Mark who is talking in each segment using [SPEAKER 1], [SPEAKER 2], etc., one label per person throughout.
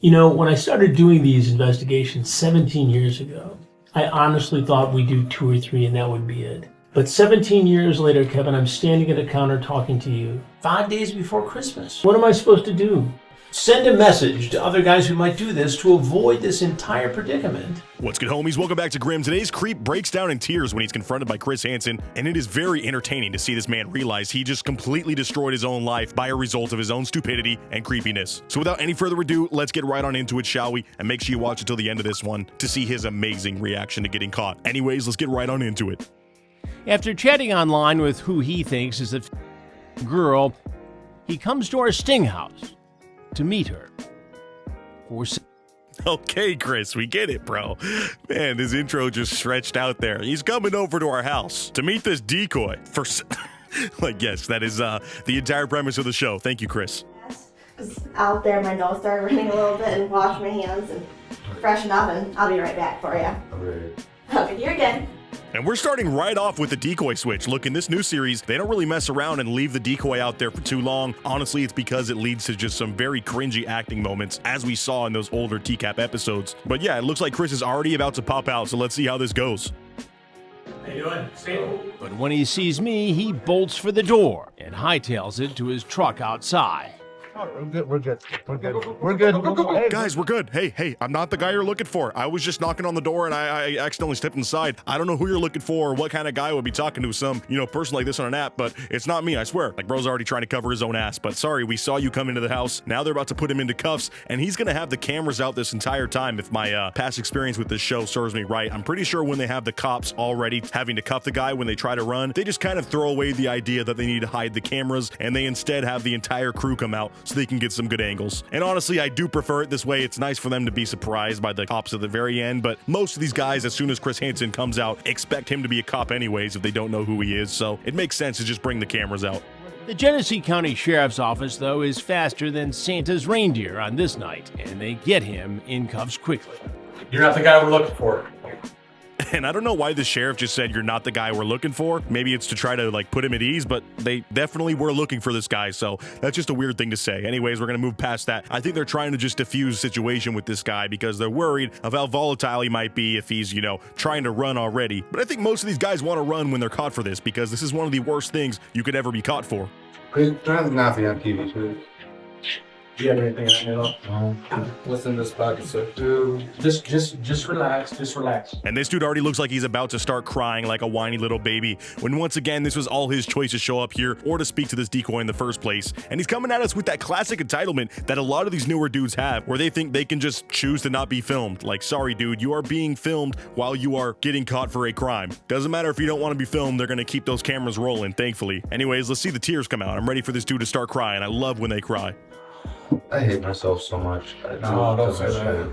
[SPEAKER 1] You know, when I started doing these investigations 17 years ago, I honestly thought we'd do 2 or 3 and that would be it. But 17 years later, Kevin, I'm standing at a counter talking to you 5 days before Christmas. What am I supposed to do? Send a message to other guys who might do this to avoid this entire predicament.
[SPEAKER 2] What's good, homies? Welcome back to Grimm. Today's creep breaks down in tears when he's confronted by Chris Hansen, and it is very entertaining to see this man realize he just completely destroyed his own life by a result of his own stupidity and creepiness. So without any further ado, let's get right on into it, shall we? And make sure you watch until the end of this one to see his amazing reaction to getting caught. Anyways, let's get right on into it.
[SPEAKER 3] After chatting online with who he thinks is a girl, he comes to our sting house to meet her.
[SPEAKER 2] Okay, Chris, we get it, bro. Man, his intro just stretched out there. He's coming over to our house to meet this decoy. Yes, that is the entire premise of the show. Thank you, Chris.
[SPEAKER 4] Yes, out there, my nose started running a little bit and wash my hands and freshen up, and I'll be right back for you. Okay, you're good.
[SPEAKER 2] And we're starting right off with the decoy switch. Look, in this new series, they don't really mess around and leave the decoy out there for too long. Honestly, it's because it leads to just some very cringy acting moments, as we saw in those older TCAP episodes. But yeah, it looks like Chris is already about to pop out, so let's see how this goes.
[SPEAKER 1] How you doing? Stable?
[SPEAKER 3] But when he sees me, he bolts for the door and hightails it to his truck outside.
[SPEAKER 5] Oh, we're good. Hey,
[SPEAKER 2] Guys, we're good. Hey, I'm not the guy you're looking for. I was just knocking on the door and I accidentally stepped inside. I don't know who you're looking for or what kind of guy would be talking to some, person like this on an app, but it's not me, I swear. Like, bro's already trying to cover his own ass, but sorry, we saw you come into the house. Now they're about to put him into cuffs, and he's gonna have the cameras out this entire time if my past experience with this show serves me right. I'm pretty sure when they have the cops already having to cuff the guy when they try to run, they just kind of throw away the idea that they need to hide the cameras, and they instead have the entire crew come out so they can get some good angles. And honestly, I do prefer it this way. It's nice for them to be surprised by the cops at the very end, but most of these guys, as soon as Chris Hansen comes out, expect him to be a cop anyways if they don't know who he is, so it makes sense to just bring the cameras out.
[SPEAKER 3] The Genesee County Sheriff's Office, though, is faster than Santa's reindeer on this night, and they get him in cuffs quickly.
[SPEAKER 1] You're not the guy we're looking for.
[SPEAKER 2] And I don't know why the sheriff just said you're not the guy we're looking for. Maybe it's to try to put him at ease, but they definitely were looking for this guy, so that's just a weird thing to say. Anyways, we're gonna move past that. I think they're trying to just diffuse the situation with this guy because they're worried of how volatile he might be if he's, trying to run already. But I think most of these guys want to run when they're caught for this because this is one of the worst things you could ever be caught for.
[SPEAKER 5] turn the nothing on TV, please.
[SPEAKER 6] Do you have anything I know?
[SPEAKER 5] No.
[SPEAKER 6] What's in this pocket, sir?
[SPEAKER 1] Just relax.
[SPEAKER 2] And this dude already looks like he's about to start crying like a whiny little baby, when once again, this was all his choice to show up here or to speak to this decoy in the first place. And he's coming at us with that classic entitlement that a lot of these newer dudes have, where they think they can just choose to not be filmed. Like, sorry, dude, you are being filmed while you are getting caught for a crime. Doesn't matter if you don't want to be filmed, they're gonna keep those cameras rolling, thankfully. Anyways, let's see the tears come out. I'm ready for this dude to start crying. I love when they cry.
[SPEAKER 5] I hate myself so much.
[SPEAKER 6] No, don't say that.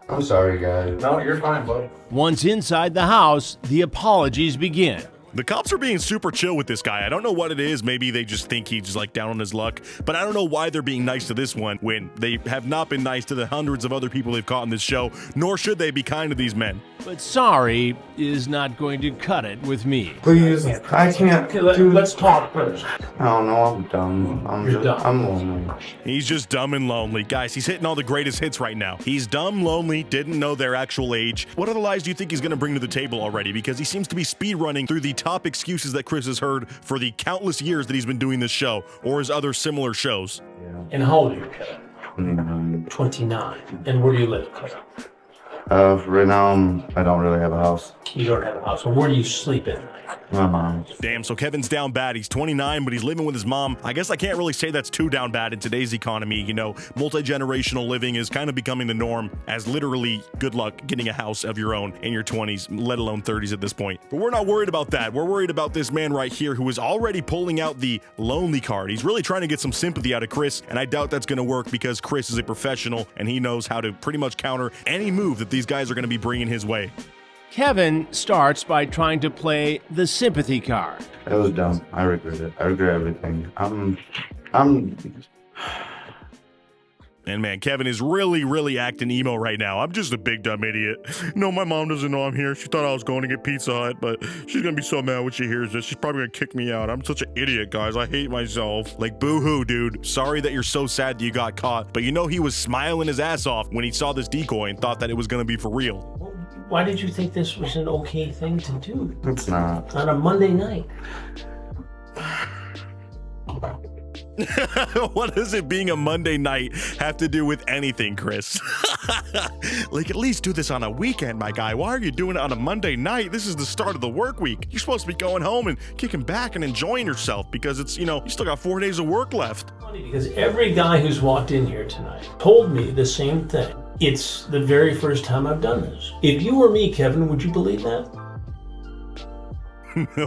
[SPEAKER 5] I'm sorry, guys.
[SPEAKER 6] No, you're fine, bud.
[SPEAKER 3] Once inside the house, the apologies begin.
[SPEAKER 2] The cops are being super chill with this guy. I don't know what it is. Maybe they just think he's down on his luck. But I don't know why they're being nice to this one when they have not been nice to the hundreds of other people they've caught in this show, nor should they be kind to these men.
[SPEAKER 3] But sorry is not going to cut it with me.
[SPEAKER 5] Please, I can't.
[SPEAKER 1] Okay, let's talk first.
[SPEAKER 5] I don't know. I'm dumb.
[SPEAKER 1] You're dumb.
[SPEAKER 5] I'm lonely.
[SPEAKER 2] He's just dumb and lonely. Guys, he's hitting all the greatest hits right now. He's dumb, lonely, didn't know their actual age. What other lies do you think he's going to bring to the table already? Because he seems to be speed running through the top excuses that Chris has heard for the countless years that he's been doing this show or his other similar shows.
[SPEAKER 5] Yeah.
[SPEAKER 1] And how old are you, Kevin?
[SPEAKER 5] 29.
[SPEAKER 1] 29. And where do you live, Kevin?
[SPEAKER 5] Right now, I don't really have a house.
[SPEAKER 1] You don't have a house. So where do you sleep at night?
[SPEAKER 5] My mom.
[SPEAKER 2] Damn, so Kevin's down bad. He's 29, but he's living with his mom. I guess I can't really say that's too down bad in today's economy. Multi-generational living is kind of becoming the norm, as literally good luck getting a house of your own in your 20s, let alone 30s at this point. But we're not worried about that. We're worried about this man right here who is already pulling out the lonely card. He's really trying to get some sympathy out of Chris, and I doubt that's going to work because Chris is a professional and he knows how to pretty much counter any move that these guys are going to be bringing his way.
[SPEAKER 3] Kevin starts by trying to play the sympathy card.
[SPEAKER 5] It was dumb. I regret it. I regret everything.
[SPEAKER 2] And man, Kevin is really acting emo right now. I'm just a big dumb idiot. No, my mom doesn't know I'm here. She thought I was going to get Pizza Hut, but she's gonna be so mad when she hears this. She's probably gonna kick me out. I'm such an idiot, guys. I hate myself. Like, boo-hoo, dude. Sorry that you're so sad that you got caught, but you know he was smiling his ass off when he saw this decoy and thought that it was gonna be for real.
[SPEAKER 1] Why did you think this was an okay thing to do
[SPEAKER 5] It's not.
[SPEAKER 1] on a Monday night?
[SPEAKER 2] What does it being a Monday night have to do with anything, Chris? Like, at least do this on a weekend, my guy. Why are you doing it on a Monday night? This is the start of the work week. You're supposed to be going home and kicking back and enjoying yourself because it's, you know, you still got 4 days of work left.
[SPEAKER 1] Funny, because every guy who's walked in here tonight told me the same thing. It's the very first time I've done this. If you were me, Kevin, would you believe that?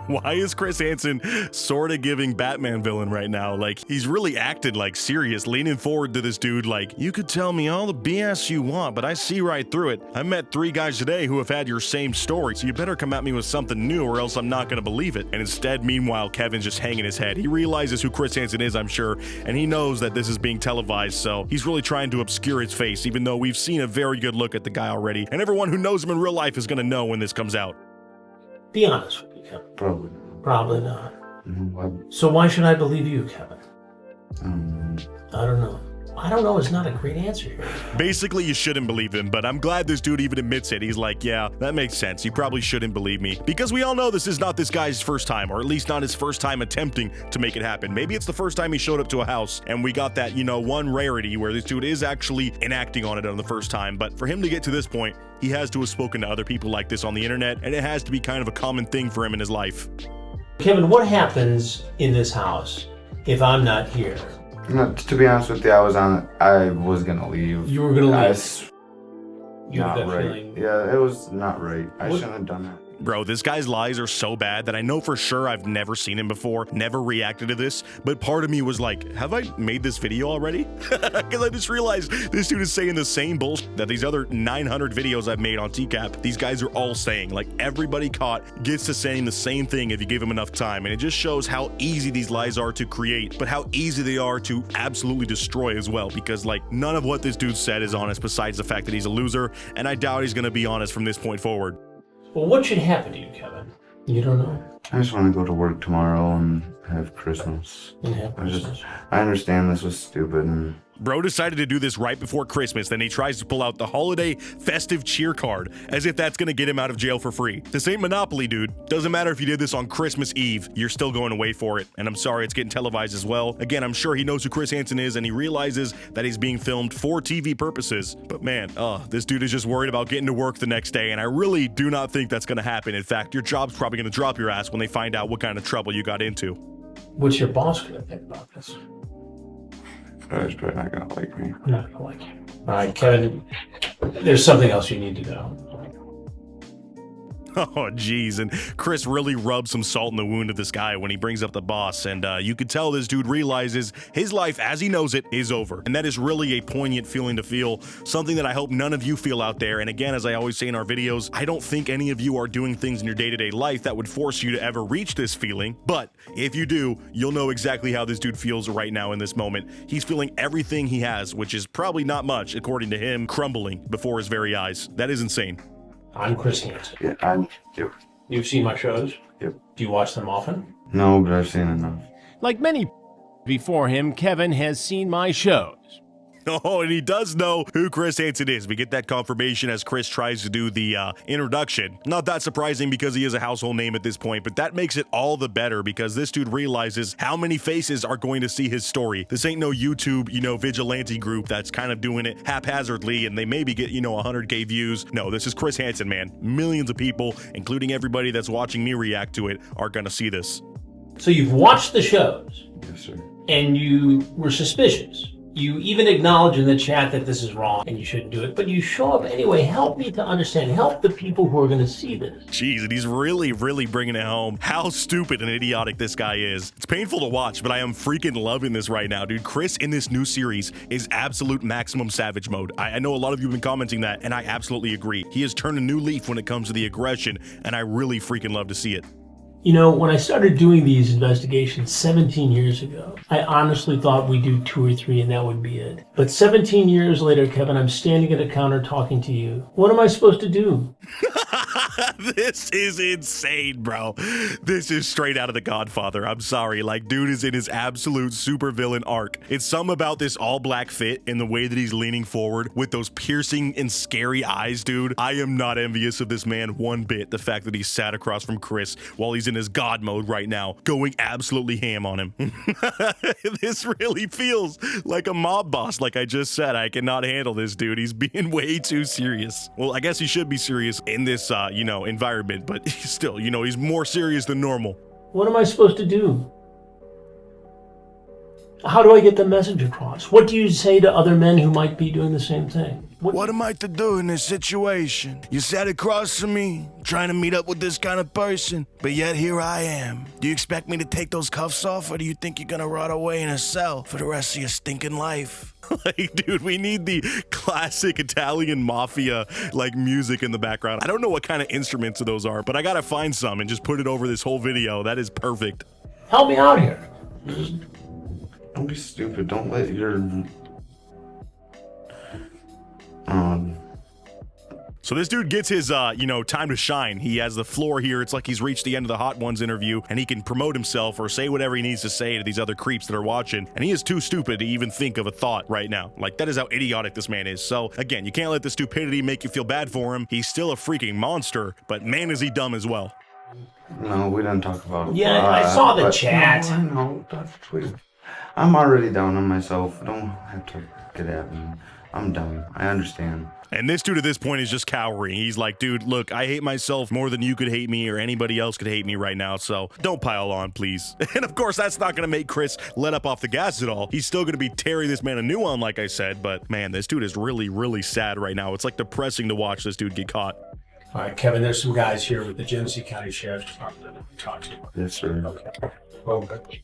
[SPEAKER 2] Why is Chris Hansen sort of giving Batman villain right now? Like, he's really acted like serious, leaning forward to this dude like, you could tell me all the BS you want, but I see right through it. I met 3 guys today who have had your same story, so you better come at me with something new or else I'm not going to believe it. And instead, meanwhile, Kevin's just hanging his head. He realizes who Chris Hansen is, I'm sure, and he knows that this is being televised, so he's really trying to obscure his face, even though we've seen a very good look at the guy already, and everyone who knows him in real life is going to know when this comes out.
[SPEAKER 1] Be honest with me, Kevin.
[SPEAKER 5] Probably not.
[SPEAKER 1] Probably not.
[SPEAKER 5] Mhm.
[SPEAKER 1] So why should I believe you, Kevin?
[SPEAKER 5] Um,
[SPEAKER 1] I don't know. I don't know is not a great answer here.
[SPEAKER 2] Basically, you shouldn't believe him, but I'm glad this dude even admits it. He's like, yeah, that makes sense. You probably shouldn't believe me. Because we all know this is not this guy's first time, or at least not his first time attempting to make it happen. Maybe it's the first time he showed up to a house, and we got that, you know, one rarity where this dude is actually enacting on it on the first time. But for him to get to this point, he has to have spoken to other people like this on the internet, and it has to be kind of a common thing for him in his life.
[SPEAKER 1] Kevin, what happens in this house if I'm not here?
[SPEAKER 5] no, to be honest with you, I was gonna leave.
[SPEAKER 1] You were gonna leave. You
[SPEAKER 5] Not
[SPEAKER 1] had that
[SPEAKER 5] right.
[SPEAKER 1] feeling.
[SPEAKER 5] Yeah, it was not right. I
[SPEAKER 1] What-
[SPEAKER 5] shouldn't have done that.
[SPEAKER 2] Bro, this guy's lies are so bad that I know for sure I've never seen him before, never reacted to this, but part of me was like, have I made this video already? Because I just realized this dude is saying the same bullshit that these other 900 videos I've made on TCAP, these guys are all saying. Like, everybody caught gets to saying the same thing if you give them enough time, and it just shows how easy these lies are to create, but how easy they are to absolutely destroy as well, because like, none of what this dude said is honest besides the fact that he's a loser, and I doubt he's gonna be honest from this point forward.
[SPEAKER 1] Well, what should happen to you, Kevin? You don't know.
[SPEAKER 5] I just want to go to work tomorrow and have Christmas.
[SPEAKER 1] And have Christmas.
[SPEAKER 5] I understand this was stupid and
[SPEAKER 2] Bro decided to do this right before Christmas, then he tries to pull out the holiday festive cheer card, as if that's gonna get him out of jail for free. This ain't Monopoly, dude. Doesn't matter if you did this on Christmas Eve, you're still going away for it. And I'm sorry it's getting televised as well. Again, I'm sure he knows who Chris Hansen is, and he realizes that he's being filmed for TV purposes. But man, this dude is just worried about getting to work the next day, and I really do not think that's gonna happen. In fact, your job's probably gonna drop your ass when they find out what kind of trouble you got into.
[SPEAKER 1] What's your boss gonna think about this?
[SPEAKER 5] he's probably not gonna like me.
[SPEAKER 1] I'm not gonna like you. All right, Kevin, there's something else you need to know.
[SPEAKER 2] Oh, geez. And Chris really rubs some salt in the wound of this guy when he brings up the boss. And you could tell this dude realizes his life as he knows it is over. And that is really a poignant feeling to feel, something that I hope none of you feel out there. And again, as I always say in our videos, I don't think any of you are doing things in your day-to-day life that would force you to ever reach this feeling. But if you do, you'll know exactly how this dude feels right now in this moment. He's feeling everything he has, which is probably not much, according to him, crumbling before his very eyes. That is insane.
[SPEAKER 1] I'm Chris Hansen.
[SPEAKER 5] Yeah, yep.
[SPEAKER 1] You've seen my shows?
[SPEAKER 5] Yep.
[SPEAKER 1] Do you watch them often?
[SPEAKER 5] No, but I've seen enough.
[SPEAKER 3] Like many before him, Kevin has seen my shows.
[SPEAKER 2] Oh, and he does know who Chris Hansen is. We get that confirmation as Chris tries to do the introduction. Not that surprising because he is a household name at this point, but that makes it all the better because this dude realizes how many faces are going to see his story. This ain't no YouTube, vigilante group that's kind of doing it haphazardly and they maybe get, 100K views. No, this is Chris Hansen, man. Millions of people, including everybody that's watching me react to it, are gonna see this.
[SPEAKER 1] So you've watched the shows
[SPEAKER 5] Yes, sir.
[SPEAKER 1] and you were suspicious. You even acknowledge in the chat that this is wrong and you shouldn't do it, but you show up anyway. Help me to understand. Help the people who are going to see this.
[SPEAKER 2] Jeez, and he's really bringing it home how stupid and idiotic this guy is. It's painful to watch, but I am freaking loving this right now, dude. Chris in this new series is absolute maximum savage mode. I know a lot of you have been commenting that, and I absolutely agree. He has turned a new leaf when it comes to the aggression, and I really freaking love to see it.
[SPEAKER 1] You know, when I started doing these investigations 17 years ago, I honestly thought we'd do 2 or 3 and that would be it. But 17 years later, Kevin, I'm standing at a counter talking to you. What am I supposed to do?
[SPEAKER 2] This is insane, bro. This is straight out of The Godfather. I'm sorry. Like, dude is in his absolute supervillain arc. It's some about this all-black fit and the way that he's leaning forward with those piercing and scary eyes, dude. I am not envious of this man one bit. The fact that he sat across from Chris while he's in his God mode right now, going absolutely ham on him. This really feels like a mob boss. Like I just said, I cannot handle this dude. He's being way too serious. Well, I guess he should be serious in this, you know, environment, but still, you know, he's more serious than normal.
[SPEAKER 1] What am I supposed to do? How do I get the message across? What do you say to other men who might be doing the same thing?
[SPEAKER 7] What am I to do in this situation? You sat across from me, trying to meet up with this kind of person, but yet here I am. Do you expect me to take those cuffs off, or do you think you're gonna rot away in a cell for the rest of your stinking life?
[SPEAKER 2] Like, dude, we need the classic Italian mafia, like, music in the background. I don't know what kind of instruments those are, but I gotta find some and just put it over this whole video. That is perfect.
[SPEAKER 1] Help me out here.
[SPEAKER 5] Don't be stupid. Don't let your
[SPEAKER 2] So this dude gets his, you know, time to shine. He has the floor here. It's like he's reached the end of the Hot Ones interview, and he can promote himself or say whatever he needs to say to these other creeps that are watching. And he is too stupid to even think of a thought right now. Like, that is how idiotic this man is. So, again, you can't let the stupidity make you feel bad for him. He's still a freaking monster, but man, is he dumb as well.
[SPEAKER 5] No, we didn't talk about it.
[SPEAKER 1] Yeah, I saw the chat.
[SPEAKER 5] No, I know. That's weird. I'm already down on myself. Don't have to get at me. I'm done. I understand.
[SPEAKER 2] And this dude at this point is just cowering. He's like, dude, look, I hate myself more than you could hate me or anybody else could hate me right now, so don't pile on, please. And of course, that's not going to make Chris let up off the gas at all. He's still going to be tearing this man a new one, like I said, but man, this dude is really, really sad right now. It's like depressing to watch this dude get caught.
[SPEAKER 8] All right, Kevin, there's some guys here with the Genesee County Sheriff's Department that we talked to.
[SPEAKER 5] Yes, sir.
[SPEAKER 8] Okay.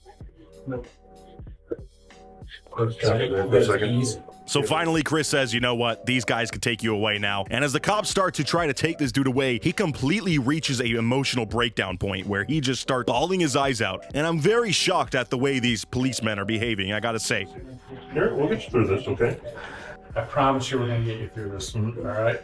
[SPEAKER 8] No.
[SPEAKER 2] So finally, Chris says, you know what? These guys could take you away now. And as the cops start to try to take this dude away, he completely reaches a emotional breakdown point where he just starts bawling his eyes out. And I'm very shocked at the way these policemen are behaving, I gotta say.
[SPEAKER 9] Here, we'll get you through this, okay?
[SPEAKER 8] I promise you we're going to get you through this, all right?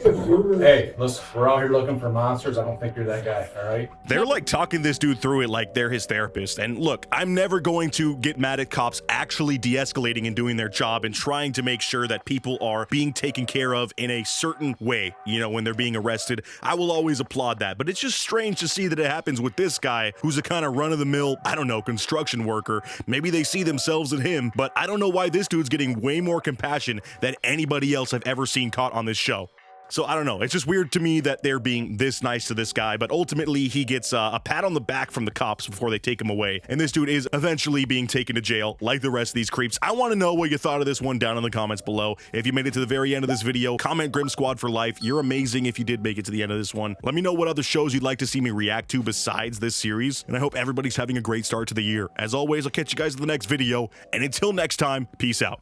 [SPEAKER 8] Hey, listen, we're out here looking for monsters. I don't think you're that guy, all right?
[SPEAKER 2] They're like talking this dude through it like they're his therapist. And look, I'm never going to get mad at cops actually de-escalating and doing their job and trying to make sure that people are being taken care of in a certain way, you know, when they're being arrested. I will always applaud that. But it's just strange to see that it happens with this guy who's a kind of run-of-the-mill, I don't know, construction worker. Maybe they see themselves in him, but I don't know why this dude's getting way more compassion than anybody else I've ever seen caught on this show. So I don't know. It's just weird to me that they're being this nice to this guy, but ultimately he gets a pat on the back from the cops before they take him away. And this dude is eventually being taken to jail like the rest of these creeps. I want to know what you thought of this one down in the comments below. If you made it to the very end of this video, comment Grim Squad for life. You're amazing if you did make it to the end of this one. Let me know what other shows you'd like to see me react to besides this series. And I hope everybody's having a great start to the year. As always, I'll catch you guys in the next video. And until next time, peace out.